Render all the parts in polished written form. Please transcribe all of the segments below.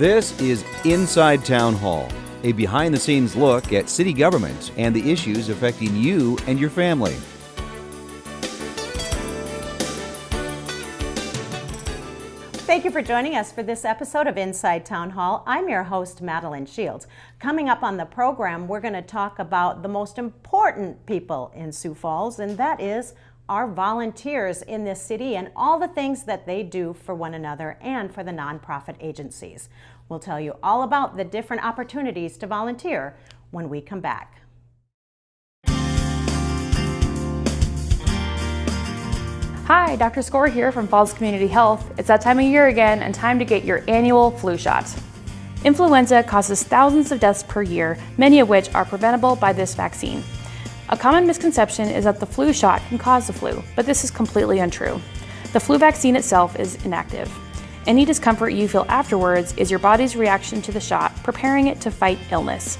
This is Inside Town Hall, a behind-the-scenes look at city government and the issues affecting you and your family. Thank you for joining us for this episode of Inside Town Hall. I'm your host, Madeline Shields. Coming up on the program, we're going to talk about the most important people in Sioux Falls, and that is our volunteers in this city and all the things that they do for one another and for the nonprofit agencies. We'll tell you all about the different opportunities to volunteer when we come back. Hi, Dr. Score here from Falls Community Health. It's that time of year again and time to get your annual flu shot. Influenza causes thousands of deaths per year, many of which are preventable by this vaccine. A common misconception is that the flu shot can cause the flu, but this is completely untrue. The flu vaccine itself is inactive. Any discomfort you feel afterwards is your body's reaction to the shot, preparing it to fight illness.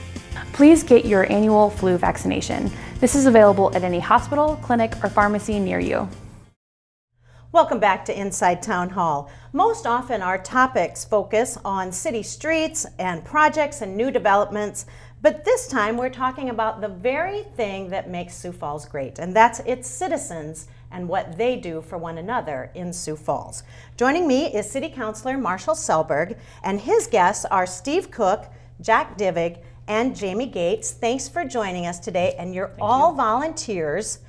Please get your annual flu vaccination. This is available at any hospital, clinic, or pharmacy near you. Welcome back to Inside Town Hall. Most often our topics focus on city streets and projects and new developments, but this time we're talking about the very thing that makes Sioux Falls great, and that's its citizens and what they do for one another in Sioux Falls. Joining me is City Councilor Marshall Selberg, and his guests are Steve Cook, Jack Divig, and Jamie Gates. Thanks for joining us today, and you're all volunteers.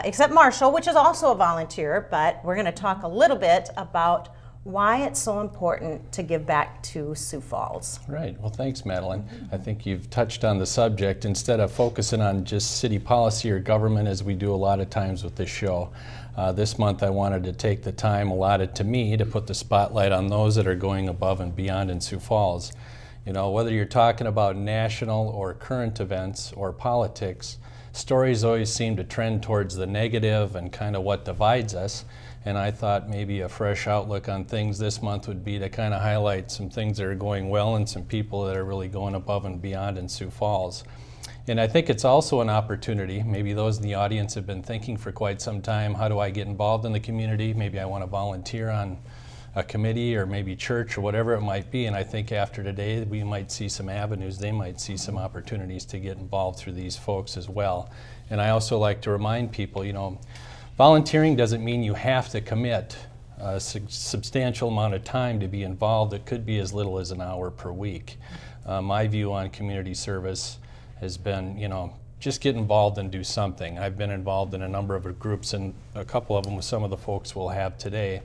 Except Marshall, which is also a volunteer, but we're going to talk a little bit about why it's so important to give back to Sioux Falls. Right. Well, thanks, Madeline. I think you've touched on the subject. Instead of focusing on just city policy or government, as we do a lot of times with this show, this month I wanted to take the time allotted to me to put the spotlight on those that are going above and beyond in Sioux Falls. You know, whether you're talking about national or current events or politics, stories always seem to trend towards the negative and kind of what divides us. And I thought maybe a fresh outlook on things this month would be to kind of highlight some things that are going well and some people that are really going above and beyond in Sioux Falls. And I think it's also an opportunity. Maybe those in the audience have been thinking for quite some time, how do I get involved in the community? Maybe I want to volunteer on a committee or maybe church or whatever it might be. And I think after today, we might see some avenues, they might see some opportunities to get involved through these folks as well. And I also like to remind people, you know, volunteering doesn't mean you have to commit a substantial amount of time to be involved. It could be as little as an hour per week. My view on community service has been, you know, just get involved and do something. I've been involved in a number of groups, and a couple of them with some of the folks we'll have today.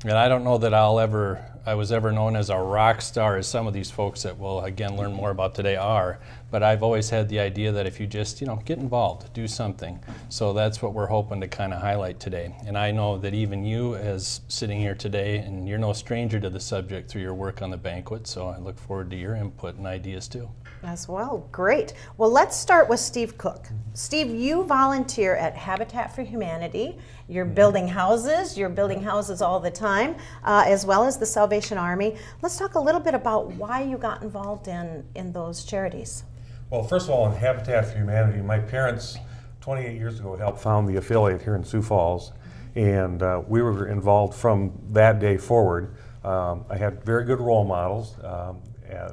And I don't know that I was ever known as a rock star, as some of these folks that we'll again learn more about today are, but I've always had the idea that if you just, you know, get involved, do something. So that's what we're hoping to kind of highlight today. And I know that even you as sitting here today, and you're no stranger to the subject through your work on the banquet, so I look forward to your input and ideas too. As well, great. Well, let's start with Steve Cook. Steve, you volunteer at Habitat for Humanity. You're building houses all the time, as well as the Salvation Army. Let's talk a little bit about why you got involved in those charities. Well, first of all, in Habitat for Humanity, my parents 28 years ago helped found the affiliate here in Sioux Falls, and we were involved from that day forward. I had very good role models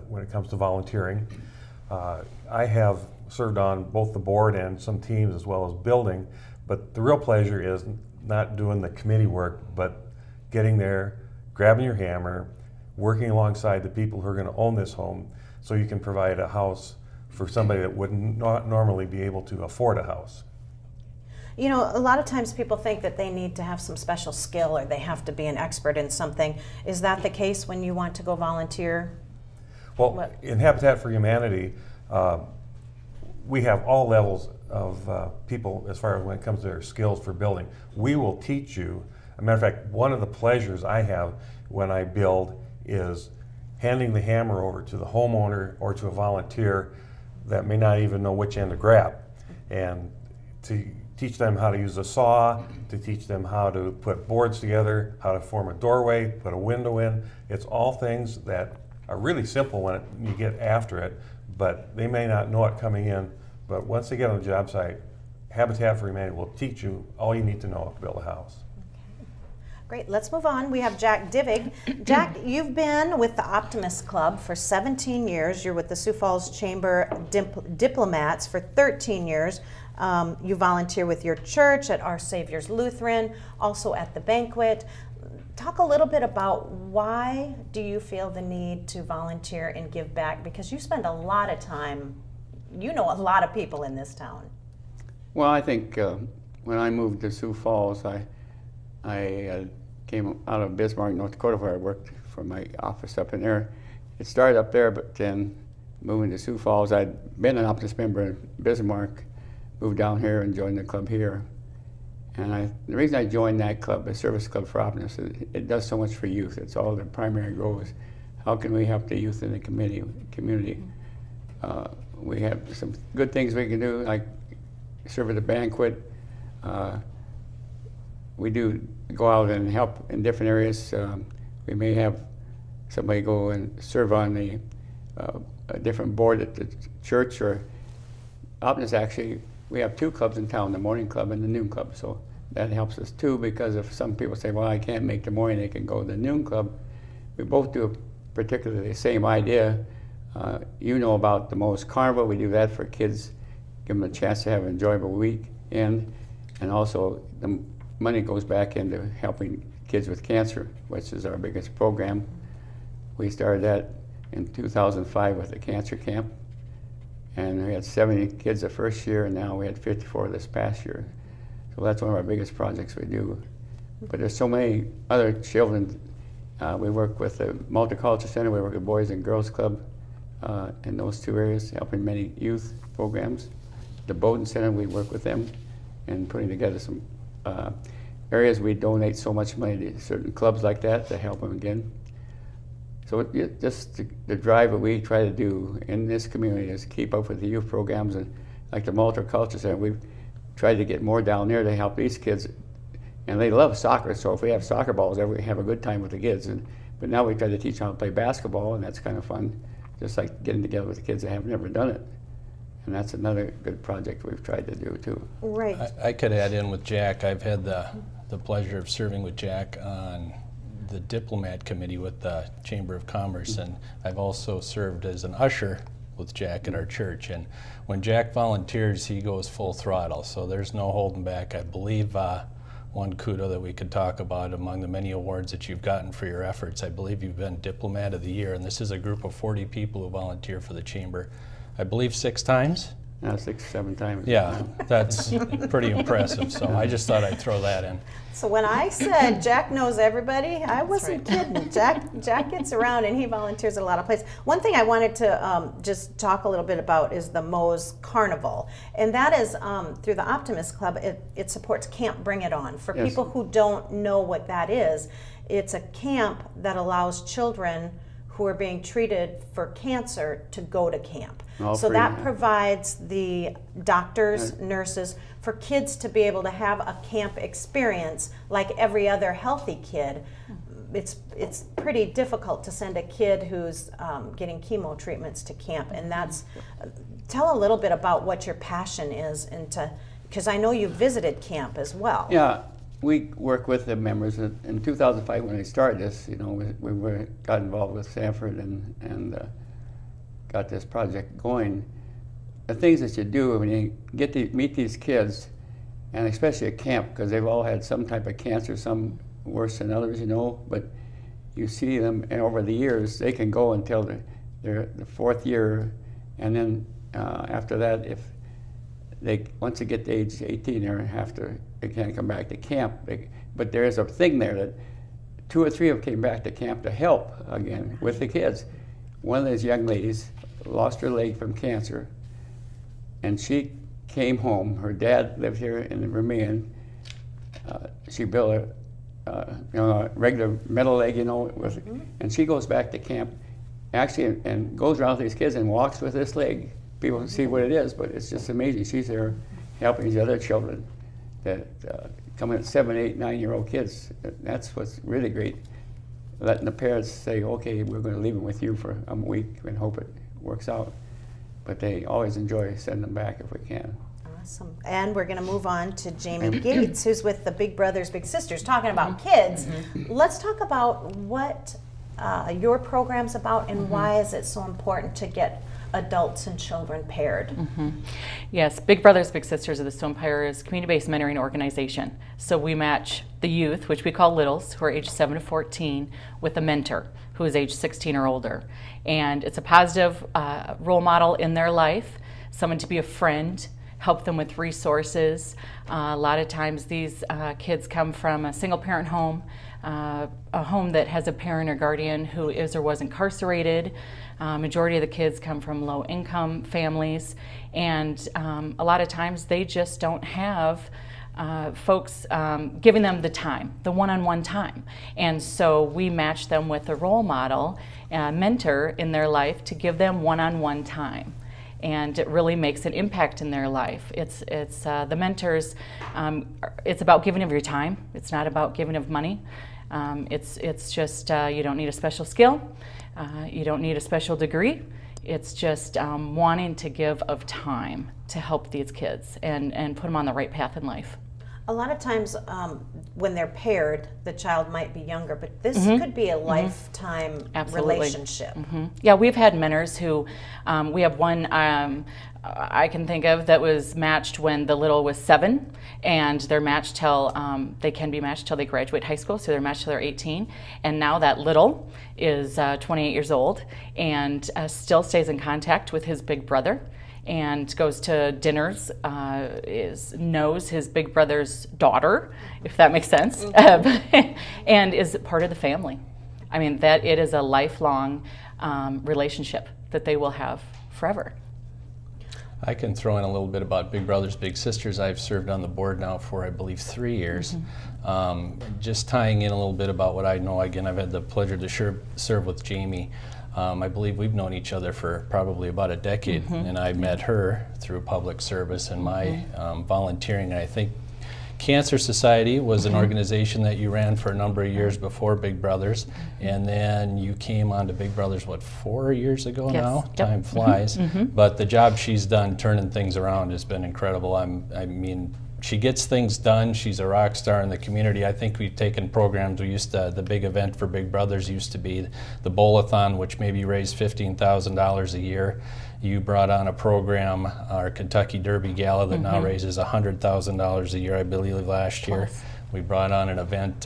when it comes to volunteering. I have served on both the board and some teams as well as building, but the real pleasure is not doing the committee work, but getting there, grabbing your hammer, working alongside the people who are going to own this home so you can provide a house for somebody that would not normally be able to afford a house. You know, a lot of times people think that they need to have some special skill or they have to be an expert in something. Is that the case when you want to go volunteer? Well, in Habitat for Humanity, we have all levels of people as far as when it comes to their skills for building. We will teach you. As a matter of fact, one of the pleasures I have when I build is handing the hammer over to the homeowner or to a volunteer that may not even know which end to grab, and to teach them how to use a saw, to teach them how to put boards together, how to form a doorway, put a window in. It's all things that are really simple when you get after it, but they may not know it coming in. But once they get on the job site, Habitat for Humanity will teach you all you need to know to build a house. Great, let's move on. We have Jack Divig. Jack, you've been with the Optimist Club for 17 years. You're with the Sioux Falls Chamber Diplomats for 13 years. You volunteer with your church at Our Savior's Lutheran, also at the banquet. Talk a little bit about why do you feel the need to volunteer and give back? Because you spend a lot of time, you know a lot of people in this town. Well, I think when I moved to Sioux Falls, I came out of Bismarck, North Dakota, where I worked for my office up in there. It started up there, but then moving to Sioux Falls, I'd been an Optimist member in Bismarck, moved down here and joined the club here. And the reason I joined that club, the Service Club for Optimists, it does so much for youth. It's all the primary goal is how can we help the youth in the community. We have some good things we can do, like serve at the banquet. We do go out and help in different areas. We may have somebody go and serve on a different board at the church, or Optimists actually, we have two clubs in town, the morning club and the noon club. So that helps us too, because if some people say, well, I can't make the morning, they can go to the noon club. We both do particularly the same idea. You know about the Mo's Carnival. We do that for kids, give them a chance to have an enjoyable weekend, and also the money goes back into helping kids with cancer, which is our biggest program. We started that in 2005 with the cancer camp, and we had 70 kids the first year, and now we had 54 this past year. So that's one of our biggest projects we do. But there's so many other children. We work with the Multicultural Center, we work with Boys and Girls Club in those two areas, helping many youth programs. The Bowden Center, we work with them and putting together some areas. We donate so much money to certain clubs like that to help them again. So just the drive that we try to do in this community is keep up with the youth programs, and like the Multicultural Center, we've tried to get more down there to help these kids. And they love soccer, so if we have soccer balls, we have a good time with the kids. But now we try to teach them how to play basketball, and that's kind of fun, just like getting together with the kids that have never done it. And that's another good project we've tried to do too. Right. I could add in with Jack. I've had the pleasure of serving with Jack on the Diplomat Committee with the Chamber of Commerce, and I've also served as an usher with Jack at our church. And when Jack volunteers, he goes full throttle, so there's no holding back. I believe one kudo that we could talk about among the many awards that you've gotten for your efforts, I believe you've been Diplomat of the Year, and this is a group of 40 people who volunteer for the Chamber, I believe 6 times? 6, 7 times. Yeah, that's pretty impressive, so I just thought I'd throw that in. So when I said Jack knows everybody, I wasn't kidding. Jack gets around and he volunteers at a lot of places. One thing I wanted to just talk a little bit about is the Mo's Carnival. And that is through the Optimist Club, it supports Camp Bring It On. For people who don't know what that is, it's a camp that allows children who are being treated for cancer to go to camp. So that provides the doctors, nurses, for kids to be able to have a camp experience like every other healthy kid. It's pretty difficult to send a kid who's getting chemo treatments to camp, and that's, tell a little bit about what your passion is, because I know you visited camp as well. Yeah. We work with the members. In 2005, when we started this, we got involved with Sanford and got this project going. The things that you do when you get to meet these kids, and especially at camp, because they've all had some type of cancer, some worse than others, but you see them, and over the years, they can go until they're the 4th year, and then after that, if once they get to age 18, they can't come back to camp. But there's a thing there that 2 or 3 of them came back to camp to help again with the kids. One of those young ladies lost her leg from cancer, and she came home. Her dad lived here in Vermillion. She built a regular metal leg, and she goes back to camp, actually, and goes around with these kids and walks with this leg. People see what it is, but it's just amazing. She's there helping these other children that come in 7, 8, 9-year-old kids. That's what's really great. Letting the parents say, okay, we're going to leave them with you for a week and hope it works out. But they always enjoy sending them back if we can. Awesome. And we're going to move on to Jamie Gates, who's with the Big Brothers Big Sisters, talking about kids. Let's talk about what your program's about and why is it so important to get adults and children paired. Yes, Big Brothers Big Sisters of the Sioux Falls community-based mentoring organization. So we match the youth, which we call littles, who are age 7 to 14, with a mentor who is age 16 or older. And it's a positive role model in their life, someone to be a friend, help them with resources. A lot of times these kids come from a single parent home, a home that has a parent or guardian who is or was incarcerated. Majority of the kids come from low income families, and a lot of times they just don't have folks giving them the time, the one-on-one time. And so we match them with a role model, mentor in their life to give them one-on-one time. And it really makes an impact in their life. It's the mentors, it's about giving of your time. It's not about giving of money. It's just, you don't need a special skill. You don't need a special degree. It's just wanting to give of time to help these kids and put them on the right path in life. A lot of times when they're paired, the child might be younger, but this could be a lifetime relationship. Yeah, we've had mentors who, we have one I can think of that was matched when the little was 7, and they're matched till, they can be matched till they graduate high school, so they're matched till they're 18, and now that little is 28 years old and still stays in contact with his big brother and goes to dinners, knows his big brother's daughter, if that makes sense, and is part of the family. I mean, that it is a lifelong relationship that they will have forever. I can throw in a little bit about Big Brothers Big Sisters. I've served on the board now for, I believe, 3 years. Just tying in a little bit about what I know, again, I've had the pleasure to serve with Jamie. I believe we've known each other for probably about a decade, and I met her through public service and my volunteering. And I think Cancer Society was an organization that you ran for a number of years before Big Brothers, and then you came on to Big Brothers, what, 4 years ago now? Yep. Time flies. But the job she's done turning things around has been incredible. I mean, she gets things done. She's a rock star in the community. I think we've taken programs. We used to, the big event for Big Brothers used to be the Bowl-a-thon, which maybe raised $15,000 a year. You brought on a program, our Kentucky Derby Gala, that now raises $100,000 a year, I believe, last year. We brought on an event,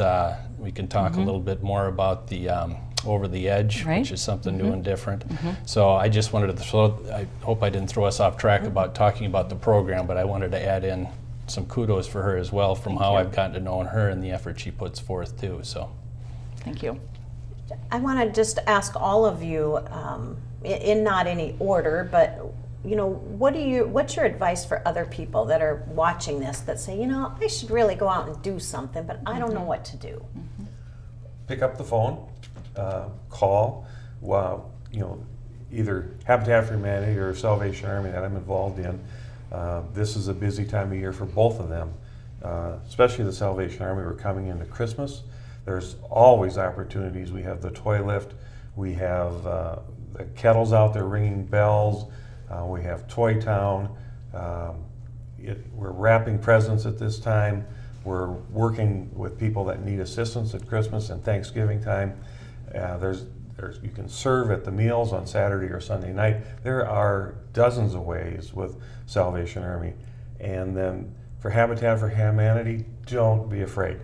we can talk a little bit more about the Over the Edge, which is something new and different. So I just wanted to I hope I didn't throw us off track about talking about the program, but I wanted to add in some kudos for her as well from how I've gotten to know her and the effort she puts forth too. So, Thank you. I want to just ask all of you, in not any order, but you know, what's your advice for other people that are watching this that say, you know, I should really go out and do something, but I don't know what to do? Pick up the phone, call, you know, either Habitat for Humanity or Salvation Army that I'm involved in. This is a busy time of year for both of them, especially the Salvation Army. We're coming into Christmas. There's always opportunities. We have the toy lift. We have the kettles out there ringing bells. We have Toy Town. We're wrapping presents at this time. We're working with people that need assistance at Christmas and Thanksgiving time. You can serve at the meals on Saturday or Sunday night. There are dozens of ways with Salvation Army. And then for Habitat for Humanity, don't be afraid.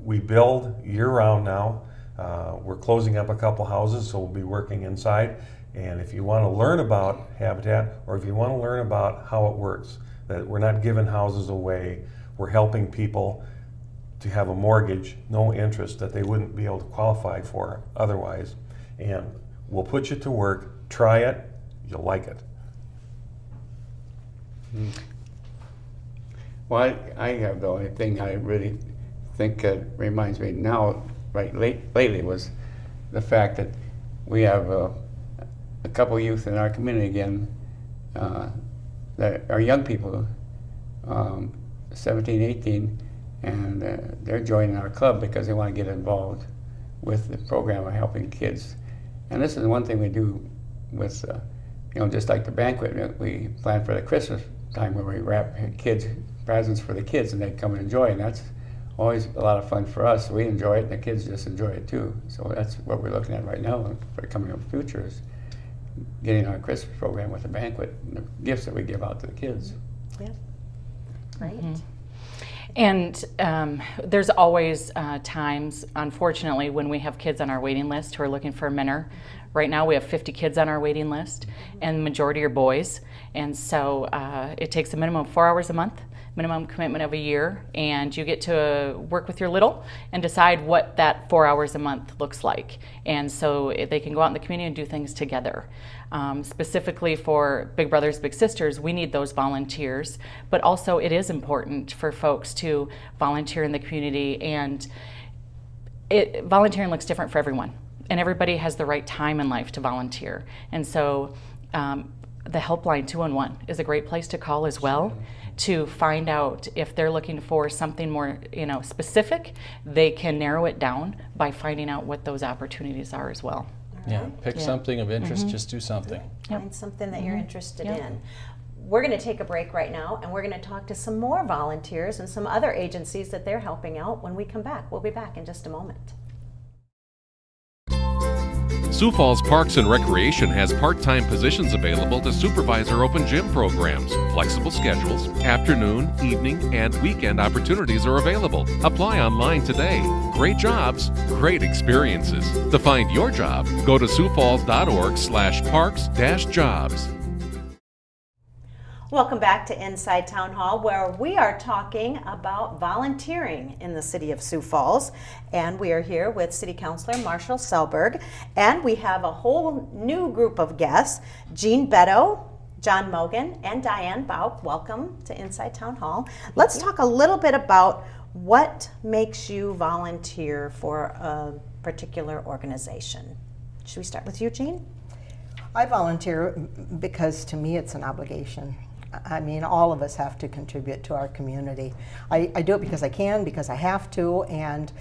We build year-round now. We're closing up a couple houses, so we'll be working inside. And if you want to learn about Habitat, or if you want to learn about how it works, that we're not giving houses away, we're helping people to have a mortgage, no interest, that they wouldn't be able to qualify for otherwise. And we'll put you to work, try it, you'll like it. Well, I have the only thing I really think reminds me now, lately, was the fact that we have a couple youth in our community again that are young people, 17, 18, and they're joining our club because they want to get involved with the program of helping kids. And this is one thing we do with, you know, just like the banquet, we plan for the Christmas time where we wrap kids presents for the kids and they come and enjoy, and that's always a lot of fun for us. We enjoy it and the kids just enjoy it too. So that's what we're looking at right now for the coming up future, is getting our Christmas program with a banquet and the gifts that we give out to the kids. Yeah. Great. And there's always times, unfortunately, when we have kids on our waiting list who are looking for a mentor. Right now we have 50 kids on our waiting list, and the majority are boys. And so it takes a minimum of 4 hours a month, minimum commitment of a year, and you get to work with your little and decide what that 4 hours a month looks like. And so they can go out in the community and do things together. Specifically for Big Brothers Big Sisters, we need those volunteers, but also it is important for folks to volunteer in the community, and volunteering looks different for everyone, and everybody has the right time in life to volunteer. And so the helpline 211 is a great place to call as well, to find out if they're looking for something more specific. They can narrow it down by finding out what those opportunities are as well. Yeah, pick something of interest, just do something. Find something that you're interested in. We're going to take a break right now, and we're going to talk to some more volunteers and some other agencies that they're helping out when we come back. We'll be back in just a moment. Sioux Falls Parks and Recreation has part-time positions available to supervise our open gym programs. Flexible schedules, afternoon, evening, and weekend opportunities are available. Apply online today. Great jobs, great experiences. To find your job, go to siouxfalls.org/parks-jobs. Welcome back to Inside Town Hall, where we are talking about volunteering in the city of Sioux Falls. And we are here with City Councilor Marshall Selberg. And we have a whole new group of guests, Jean Beto, John Mogan, and Diane Bauk. Welcome to Inside Town Hall. Let's talk a little bit about what makes you volunteer for a particular organization. Should we start with you, Jean? I volunteer because to me it's an obligation. I mean, all of us have to contribute to our community. I do it because I can, because I have to, and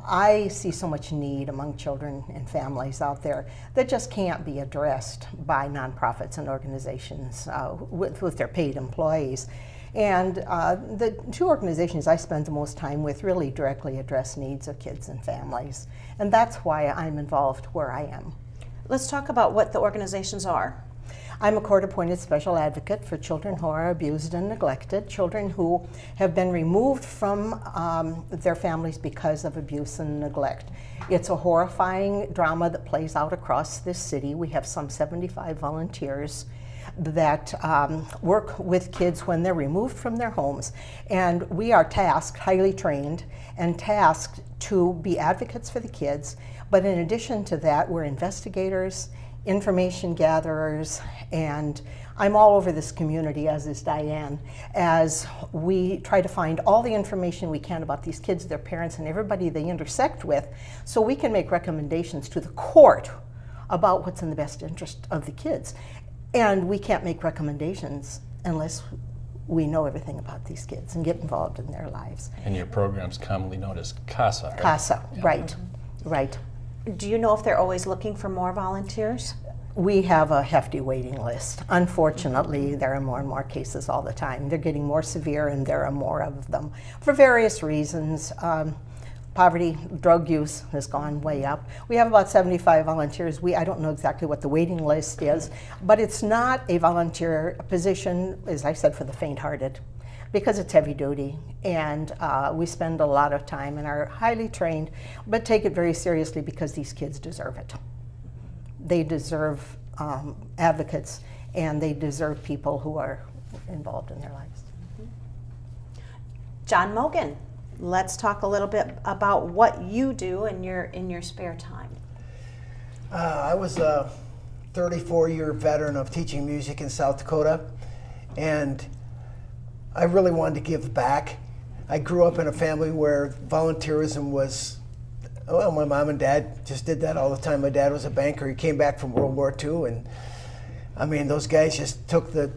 I see so much need among children and families out there that just can't be addressed by nonprofits and organizations with their paid employees. And the two organizations I spend the most time with really directly address needs of kids and families. And that's why I'm involved where I am. Let's talk about what the organizations are. I'm a court-appointed special advocate for children who are abused and neglected, children who have been removed from their families because of abuse and neglect. It's a horrifying drama that plays out across this city. We have some 75 volunteers that work with kids when they're removed from their homes. And we are tasked, highly trained, and tasked to be advocates for the kids. But in addition to that, we're investigators, information gatherers, and I'm all over this community, as is Diane, as we try to find all the information we can about these kids, their parents, and everybody they intersect with, so we can make recommendations to the court about what's in the best interest of the kids. And we can't make recommendations unless we know everything about these kids and get involved in their lives. And your program's commonly known as CASA, right? CASA, right, right. Do you know if they're always looking for more volunteers? We have a hefty waiting list. Unfortunately, there are more and more cases all the time. They're getting more severe, and there are more of them for various reasons. Poverty, drug use has gone way up. We have about 75 volunteers. I don't know exactly what the waiting list is, but it's not a volunteer position, as I said, for the faint-hearted, because it's heavy duty, and we spend a lot of time and are highly trained, but take it very seriously because these kids deserve it. They deserve advocates, and they deserve people who are involved in their lives. John Mogan, let's talk a little bit about what you do in your spare time. I was a 34-year veteran of teaching music in South Dakota, and I really wanted to give back. I grew up in a family where volunteerism was, well, my mom and dad just did that all the time. My dad was a banker. He came back from World War II, and I mean, those guys just took the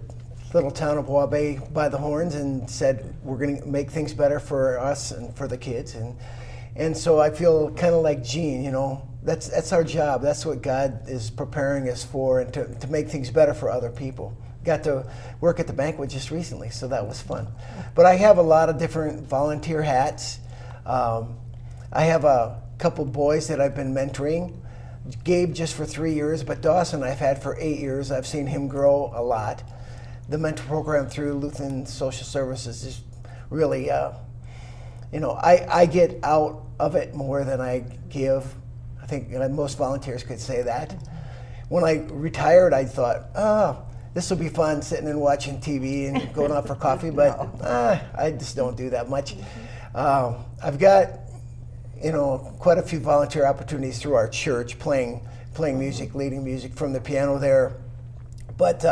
little town of Waubay by the horns and said, we're going to make things better for us and for the kids. And so I feel kind of like Jean, you know, that's our job. That's what God is preparing us for, and to make things better for other people. got to work at the banquet just recently, so that was fun. But I have a lot of different volunteer hats. I have a couple boys that I've been mentoring. Gabe just for 3 years, but Dawson I've had for 8 years. I've seen him grow a lot. The mentor program through Lutheran Social Services is really, I get out of it more than I give. I think most volunteers could say that. When I retired, I thought, this will be fun, sitting and watching TV and going out for coffee, but I just don't do that much. I've got, quite a few volunteer opportunities through our church, playing music, leading music from the piano there. But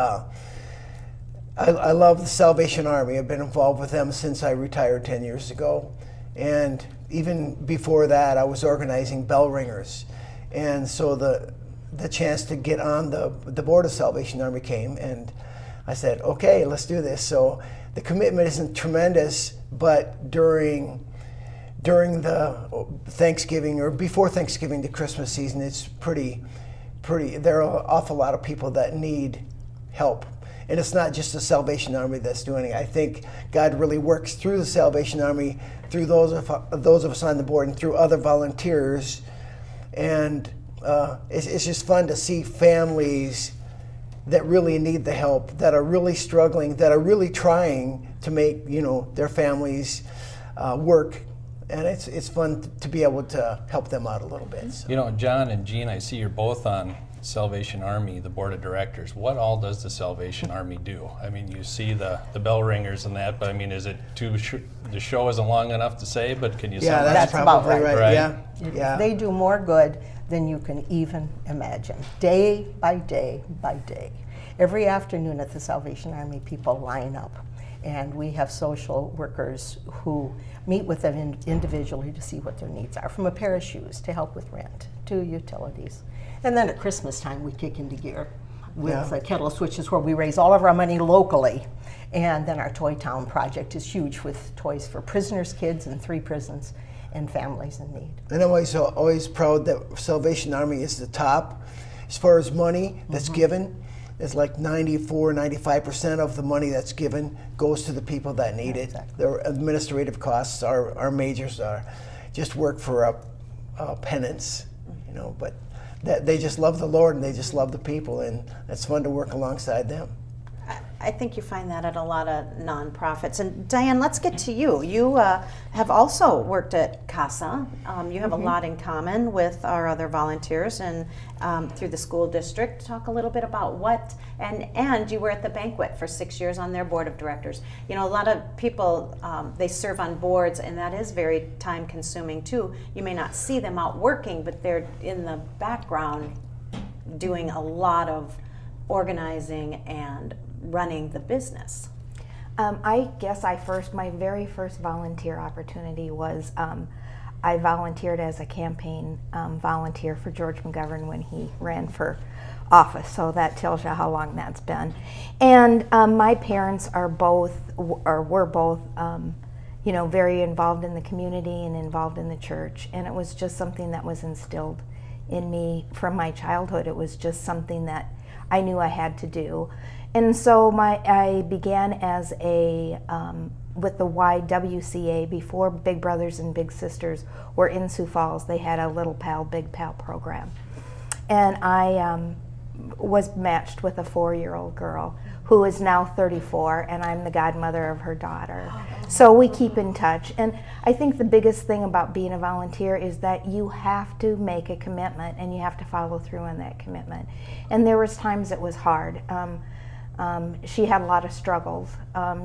I love the Salvation Army. I've been involved with them since I retired 10 years ago. And even before that, I was organizing bell ringers. And so the chance to get on the board of Salvation Army came, and I said, okay, let's do this. So the commitment isn't tremendous, but during the Thanksgiving or before Thanksgiving to Christmas season, it's pretty, there are an awful lot of people that need help. And it's not just the Salvation Army that's doing it. I think God really works through the Salvation Army, through those of us on the board, and through other volunteers. And it's just fun to see families that really need the help, that are really struggling, that are really trying to make their families work. And it's fun to be able to help them out a little bit. So. John and Jean, I see you're both on Salvation Army, the board of directors. What all does the Salvation Army do? I mean, you see the bell ringers and that, but I mean, is it the show isn't long enough to say, but can you say that's probably right. Yeah. They do more good than you can even imagine, day by day by day. Every afternoon at the Salvation Army, people line up, and we have social workers who meet with them individually to see what their needs are, from a pair of shoes to help with rent to utilities. And then at Christmas time, we kick into gear with Kettle Switches, where we raise all of our money locally. And then our Toy Town project is huge, with toys for prisoners' kids in 3 prisons and families in need. And I'm always proud that Salvation Army is the top. As far as money that's given, it's like 95% of the money that's given goes to the people that need it. Their administrative costs, our majors are just work for a penance, but they just love the Lord and they just love the people, and it's fun to work alongside them. I think you find that at a lot of nonprofits. And Diane, let's get to you. You have also worked at CASA. You have a lot in common with our other volunteers and through the school district. Talk a little bit about what, and you were at the banquet for 6 years on their board of directors. A lot of people, they serve on boards, and that is very time consuming too. You may not see them out working, but they're in the background doing a lot of organizing and running the business. I guess my very first volunteer opportunity was I volunteered as a campaign volunteer for George McGovern when he ran for office, so that tells you how long that's been. And my parents were both very involved in the community and involved in the church, and it was just something that was instilled in me from my childhood. It was just something that I knew I had to do. And so I began as with the YWCA before Big Brothers and Big Sisters were in Sioux Falls. They had a Little Pal, Big Pal program. And I was matched with a 4-year-old girl who is now 34, and I'm the godmother of her daughter. So we keep in touch. And I think the biggest thing about being a volunteer is that you have to make a commitment and you have to follow through on that commitment. And there was times it was hard. She had a lot of struggles.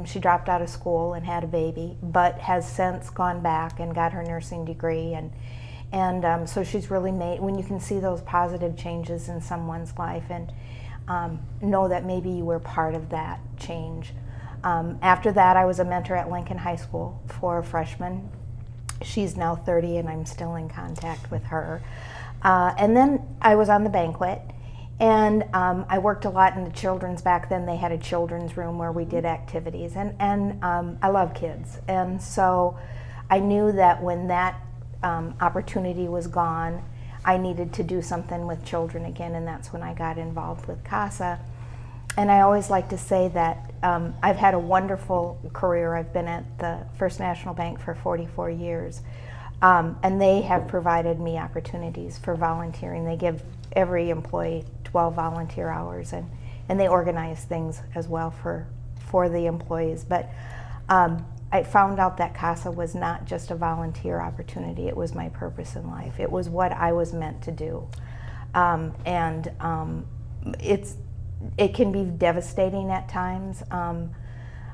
She dropped out of school and had a baby, but has since gone back and got her nursing degree. And so she's really made, when you can see those positive changes in someone's life and know that maybe you were part of that change. After that, I was a mentor at Lincoln High School for freshmen. She's now 30 and I'm still in contact with her. And then I was on the banquet. And I worked a lot in the children's. Back then they had a children's room where we did activities, and I love kids. And so I knew that when that opportunity was gone, I needed to do something with children again, and that's when I got involved with CASA. And I always like to say that I've had a wonderful career. I've been at the First National Bank for 44 years. And they have provided me opportunities for volunteering. They give every employee 12 volunteer hours, and they organize things as well for the employees. But I found out that CASA was not just a volunteer opportunity. It was my purpose in life. It was what I was meant to do. It can be devastating at times.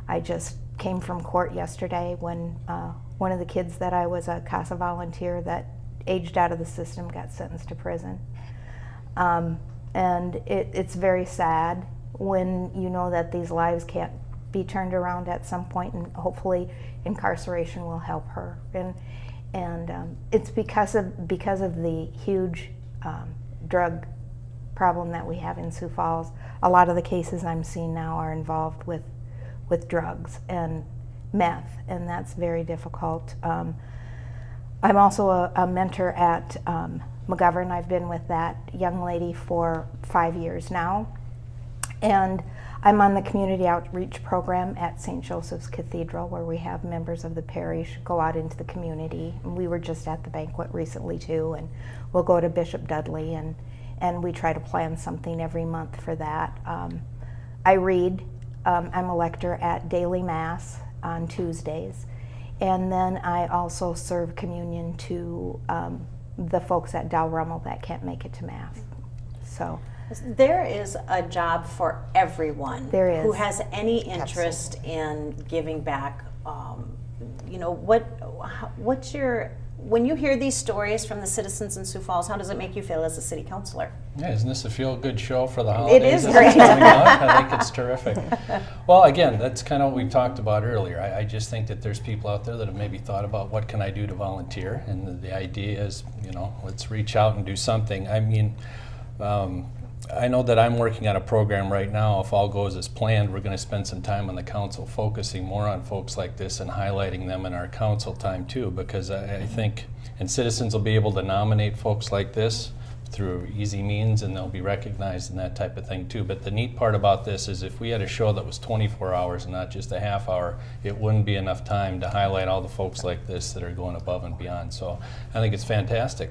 I just came from court yesterday when one of the kids that I was a CASA volunteer that aged out of the system got sentenced to prison. And it's very sad when you know that these lives can't be turned around at some point, and hopefully incarceration will help her. And it's because of the huge drug problem that we have in Sioux Falls. A lot of the cases I'm seeing now are involved with drugs and meth, and that's very difficult. I'm also a mentor at McGovern. I've been with that young lady for 5 years now, and I'm on the community outreach program at St. Joseph's Cathedral, where we have members of the parish go out into the community. And we were just at the banquet recently too, and we'll go to Bishop Dudley, and we try to plan something every month for that. I read. I'm a lector at Daily Mass on Tuesdays, and then I also serve communion to the folks at Dalrymple that can't make it to Mass. So there is a job for everyone there is. Who has any interest in giving back. You know, what's your, when you hear these stories from the citizens in Sioux Falls, how does it make you feel as a city councilor? Yeah, isn't this a feel-good show for the holidays? It is that's great. coming up? I think it's terrific. Well, again, that's kind of what we talked about earlier. I just think that there's people out there that have maybe thought about what can I do to volunteer, and the idea is, you know, let's reach out and do something. I mean, I know that I'm working on a program right now. If all goes as planned, we're going to spend some time on the council focusing more on folks like this and highlighting them in our council time too, because I think, and citizens will be able to nominate folks like this through easy means, and they'll be recognized and that type of thing too. But the neat part about this is if we had a show that was 24 hours and not just a half hour, it wouldn't be enough time to highlight all the folks like this that are going above and beyond. So I think it's fantastic.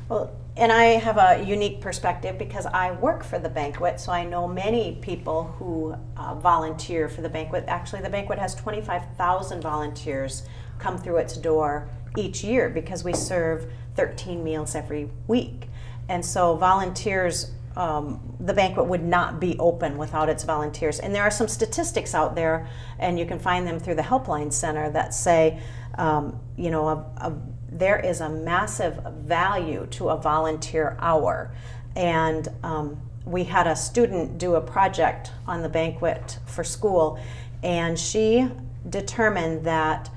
Well, and I have a unique perspective because I work for the banquet, so I know many people who volunteer for the banquet. Actually, the banquet has 25,000 volunteers come through its door each year because we serve 13 meals every week. And so volunteers, the banquet would not be open without its volunteers. And there are some statistics out there, and you can find them through the Helpline Center that say, you know, there is a massive value to a volunteer hour. And we had a student do a project on the banquet for school, and she determined that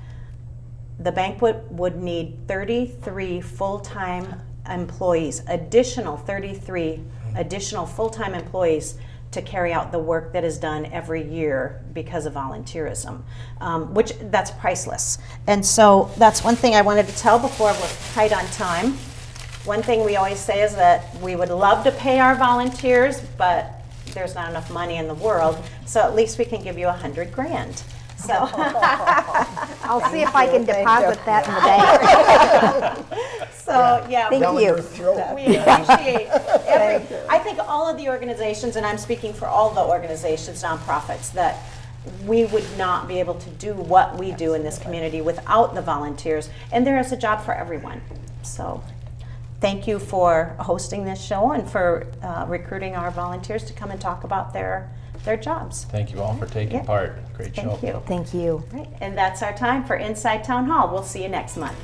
the banquet would need 33 full-time employees, additional 33 additional full-time employees to carry out the work that is done every year because of volunteerism, which that's priceless. And so that's one thing I wanted to tell before we're tight on time. One thing we always say is that we would love to pay our volunteers, but there's not enough money in the world, so at least we can give you $100 grand. So I'll see if I can deposit that in the bank. So yeah, Thank you. we appreciate I think all of the organizations, and I'm speaking for all the organizations, nonprofits, that we would not be able to do what we do in this community without the volunteers, and there is a job for everyone. So thank you for hosting this show and for recruiting our volunteers to come and talk about their jobs. Thank you all for taking part. Great show. Thank you. Thank you. Right. And that's our time for Inside Town Hall. We'll see you next month.